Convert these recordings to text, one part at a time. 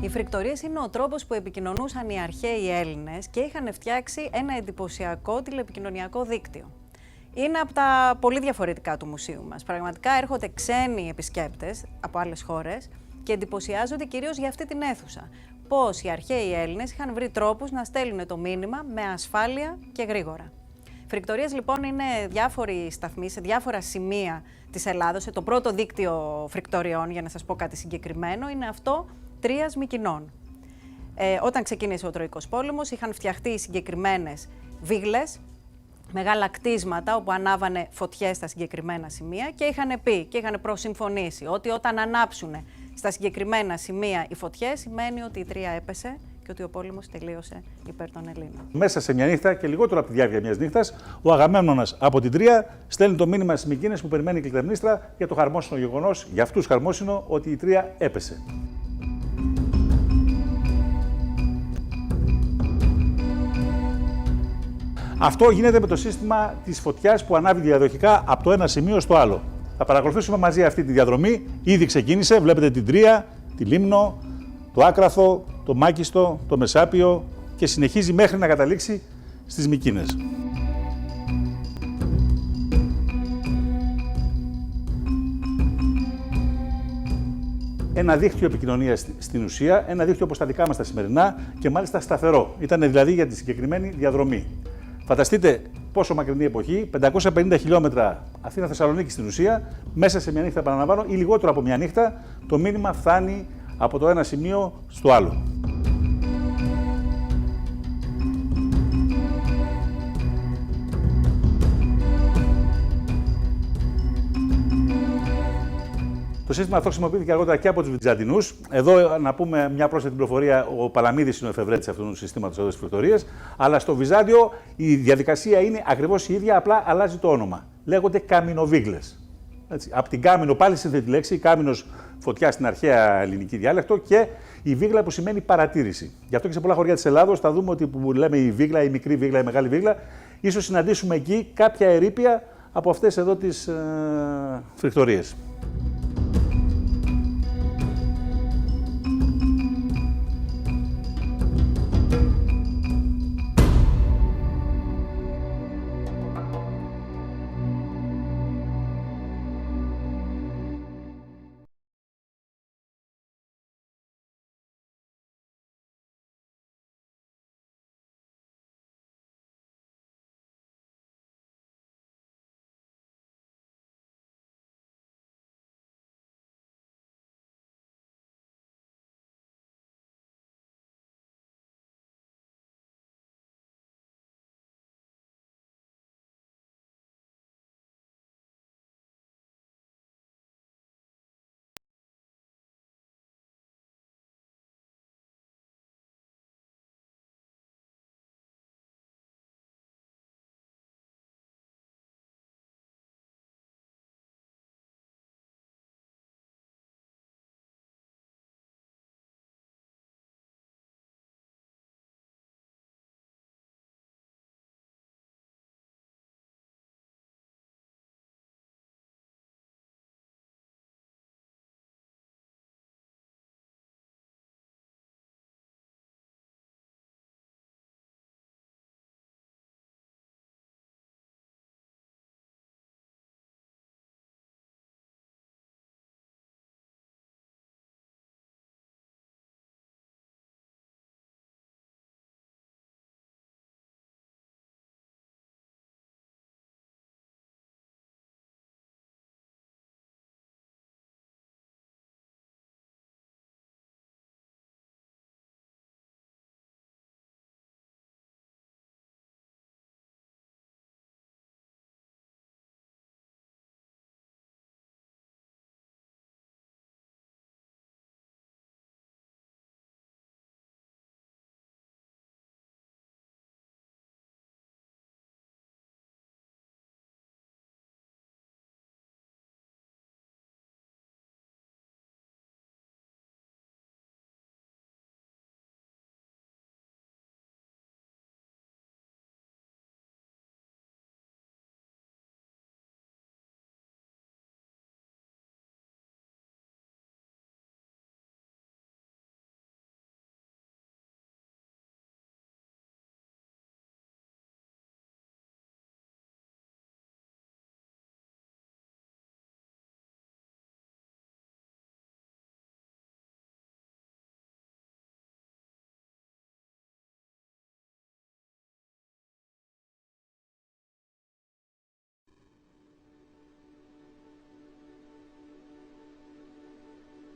Οι φρικτορίες είναι ο τρόπος που επικοινωνούσαν οι αρχαίοι Έλληνες και είχαν φτιάξει ένα εντυπωσιακό τηλεπικοινωνιακό δίκτυο. Είναι από τα πολύ διαφορετικά του μουσείου μας. Πραγματικά έρχονται ξένοι επισκέπτες από άλλες χώρες και εντυπωσιάζονται κυρίως για αυτή την αίθουσα. Πώς οι αρχαίοι Έλληνες είχαν βρει τρόπους να στέλνουν το μήνυμα με ασφάλεια και γρήγορα. Φρικτορίες λοιπόν είναι διάφοροι σταθμοί σε διάφορα σημεία της Ελλάδος. Το πρώτο δίκτυο φρικτοριών, για να σας πω κάτι συγκεκριμένο, είναι αυτό Τρίας Μυκηνών. Όταν ξεκίνησε ο Τροικός Πόλεμος, είχαν φτιαχτεί συγκεκριμένες βίγλες, μεγάλα κτίσματα όπου ανάβανε φωτιές στα συγκεκριμένα σημεία και είχαν πει και είχαν προσυμφωνήσει ότι όταν ανάψουν στα συγκεκριμένα σημεία οι φωτιές, σημαίνει ότι η Τρία έπεσε και ότι ο πόλεμος τελείωσε υπέρ των Ελλήνων. Μέσα σε μια νύχτα και λιγότερο από τη διάρκεια μιας νύχτας, ο Αγαμέμνονας από την Τρία στέλνει το μήνυμα στις Μυκήνες που περιμένει η Κλητεμνίστρα για το χαρμόσυνο γεγονός, για αυτούς χαρμόσυνο, ότι η Τρία έπεσε. Αυτό γίνεται με το σύστημα της φωτιάς που ανάβει διαδοχικά από το ένα σημείο στο άλλο. Θα παρακολουθήσουμε μαζί αυτή τη διαδρομή. Ήδη ξεκίνησε, βλέπετε την Τρία, τη Λίμνο, το Άκραθο, το Μάκιστο, το Μεσάπιο και συνεχίζει μέχρι να καταλήξει στις Μυκήνες. Ένα δίκτυο επικοινωνίας στην ουσία, ένα δίκτυο όπως τα δικά μας τα σημερινά και μάλιστα σταθερό. Ήταν δηλαδή για τη συγκεκριμένη διαδρομή. Φανταστείτε πόσο μακρινή εποχή, 550 χιλιόμετρα Αθήνα-Θεσσαλονίκη στην ουσία, μέσα σε μια νύχτα, επαναλαμβάνω, ή λιγότερο από μια νύχτα, το μήνυμα φτάνει από το ένα σημείο στο άλλο. Το σύστημα αυτό χρησιμοποιήθηκε αργότερα και από τους Βυζαντινούς. Εδώ, να πούμε μια πρόσθετη πληροφορία: ο Παλαμίδης είναι ο εφευρέτης αυτού του συστήματος εδώ στις φρικτορίες. Αλλά στο Βυζάντιο η διαδικασία είναι ακριβώς η ίδια, απλά αλλάζει το όνομα. Λέγονται καμινοβίγλες. Από την κάμινο, πάλι σύνθετη λέξη, κάμινος φωτιά στην αρχαία ελληνική διάλεκτο και η βίγλα που σημαίνει παρατήρηση. Γι' αυτό και σε πολλά χωριά της Ελλάδος θα δούμε ότι που λέμε η βίγλα, η μικρή βίγλα, η μεγάλη βίγλα, ίσως συναντήσουμε εκεί κάποια ερείπια από αυτές εδώ τις φρικτορίες.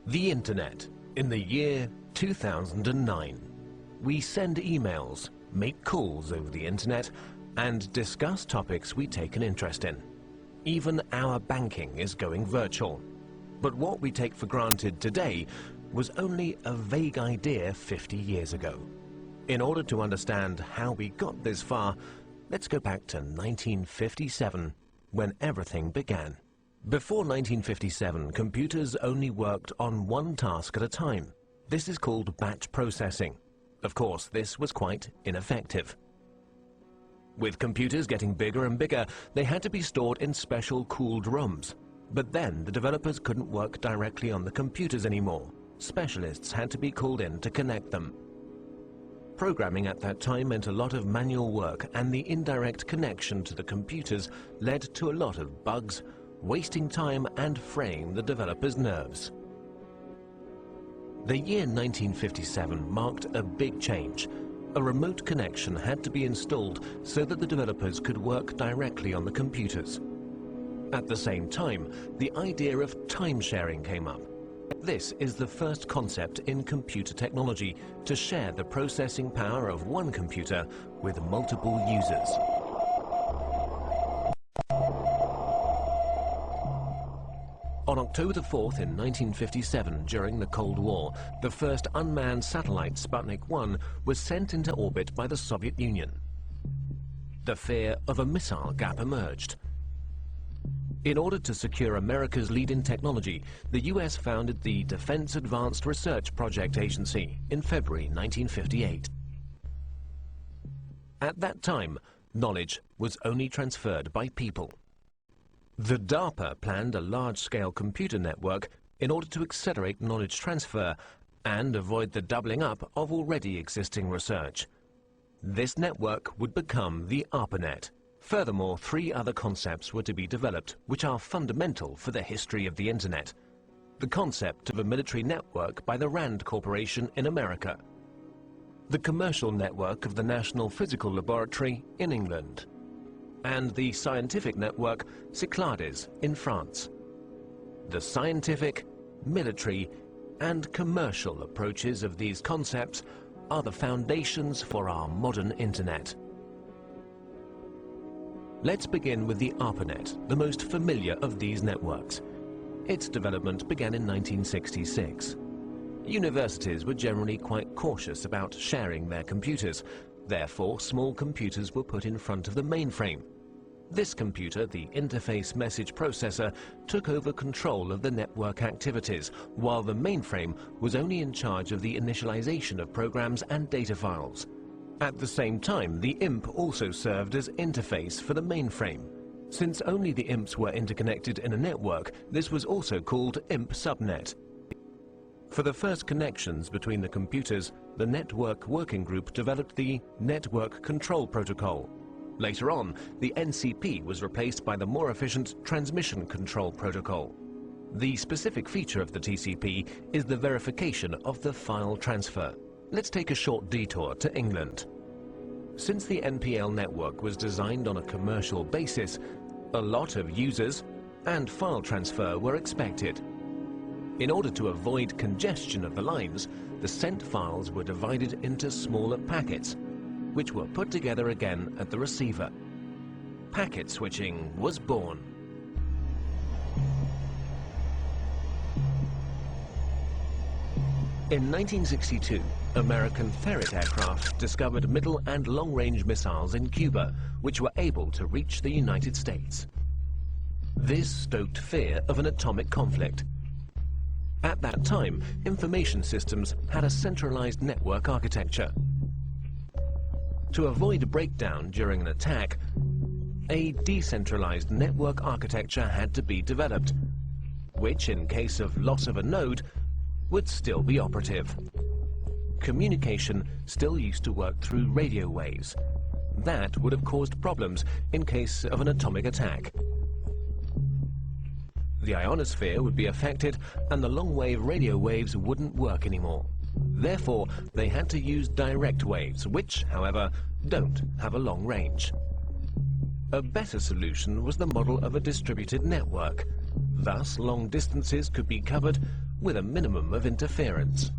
The Internet, in the year 2009. We send emails, make calls over the Internet, and discuss topics we take an interest in. Even our banking is going virtual. But what we take for granted today was only a vague idea 50 years ago. In order to understand how we got this far, let's go back to 1957, when everything began. Before 1957, computers only worked on one task at a time. This is called batch processing. Of course, this was quite ineffective. With computers getting bigger and bigger, they had to be stored in special cooled rooms. But then the developers couldn't work directly on the computers anymore. Specialists had to be called in to connect them. Programming at that time meant a lot of manual work, and the indirect connection to the computers led to a lot of bugs, wasting time and fraying the developers' nerves. The year 1957 marked a big change. A remote connection had to be installed so that the developers could work directly on the computers. At the same time, the idea of time sharing came up. This is the first concept in computer technology, to share the processing power of one computer with multiple users. On October the 4th in 1957, during the Cold War, the first unmanned satellite Sputnik 1 was sent into orbit by the Soviet Union. The fear of a missile gap emerged. In order to secure America's lead in technology, the US founded the Defense Advanced Research Project Agency in February 1958. At that time, knowledge was only transferred by people. The DARPA planned a large-scale computer network in order to accelerate knowledge transfer and avoid the doubling up of already existing research. This network would become the ARPANET. Furthermore, 3 other concepts were to be developed, which are fundamental for the history of the Internet. The concept of a military network by the RAND Corporation in America. The commercial network of the National Physical Laboratory in England. And the scientific network Cyclades in France. The scientific, military, and commercial approaches of these concepts are the foundations for our modern Internet. Let's begin with the ARPANET, the most familiar of these networks. Its development began in 1966. Universities were generally quite cautious about sharing their computers. Therefore, small computers were put in front of the mainframe. This computer, the interface message processor, took over control of the network activities, while the mainframe was only in charge of the initialization of programs and data files. At the same time, the IMP also served as interface for the mainframe. Since only the IMPs were interconnected in a network, this was also called IMP subnet. For the first connections between the computers, the Network Working Group developed the Network Control Protocol. Later on, the NCP was replaced by the more efficient Transmission Control Protocol. The specific feature of the TCP is the verification of the file transfer. Let's take a short detour to England. Since the NPL network was designed on a commercial basis, a lot of users and file transfer were expected. In order to avoid congestion of the lines, the sent files were divided into smaller packets, which were put together again at the receiver. Packet switching was born. In 1962, American Ferret aircraft discovered middle and long-range missiles in Cuba, which were able to reach the United States. This stoked fear of an atomic conflict. At that time, information systems had a centralized network architecture. To avoid a breakdown during an attack, a decentralized network architecture had to be developed, which, in case of loss of a node, would still be operative. Communication still used to work through radio waves. That would have caused problems in case of an atomic attack. The ionosphere would be affected and the long-wave radio waves wouldn't work anymore. Therefore, they had to use direct waves, which, however, don't have a long range. A better solution was the model of a distributed network. Thus, long distances could be covered with a minimum of interference.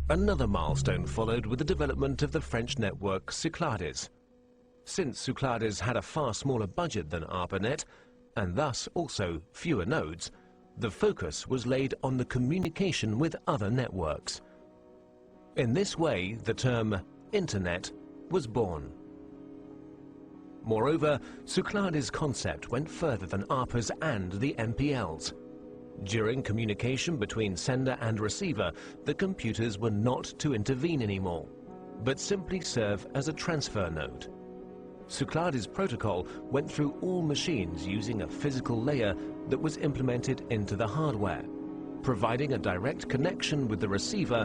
Another milestone followed with the development of the French network Cyclades. Since Cyclades had a far smaller budget than ARPANET, and thus also fewer nodes, the focus was laid on the communication with other networks. In this way, the term Internet was born. Moreover, Cyclades' concept went further than ARPA's and the MPL's. During communication between sender and receiver, the computers were not to intervene anymore, but simply serve as a transfer node. Cyclades' protocol went through all machines using a physical layer that was implemented into the hardware, providing a direct connection with the receiver,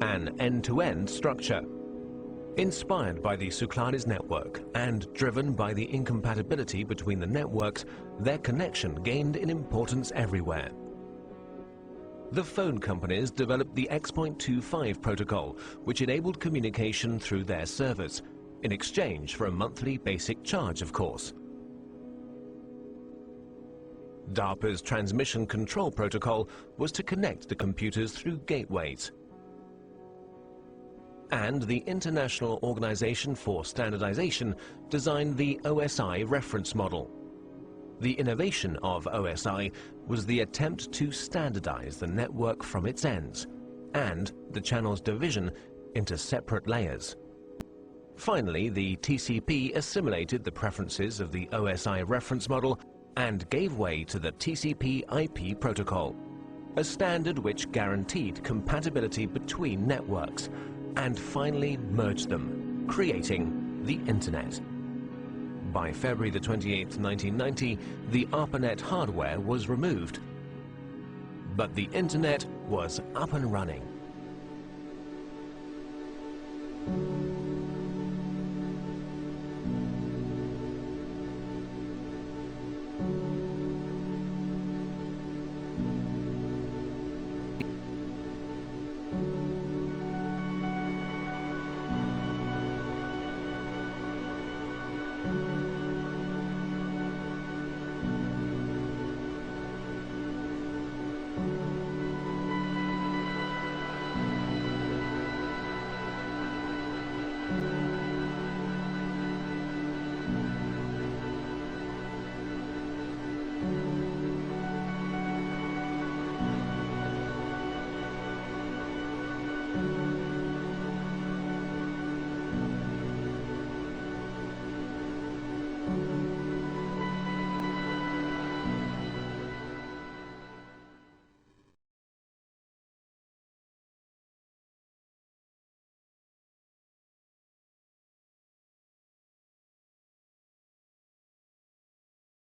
an end-to-end structure. Inspired by the Cyclades network and driven by the incompatibility between the networks, their connection gained in importance everywhere. The phone companies developed the X.25 protocol, which enabled communication through their servers, in exchange for a monthly basic charge, of course. DARPA's transmission control protocol was to connect the computers through gateways. And the International Organization for Standardization designed the OSI reference model. The innovation of OSI was the attempt to standardize the network from its ends, and the channel's division into separate layers. Finally, the TCP assimilated the preferences of the OSI reference model and gave way to the TCP/IP protocol, a standard which guaranteed compatibility between networks, and finally merged them, creating the Internet. By February the 28th, 1990, the ARPANET hardware was removed, but the Internet was up and running.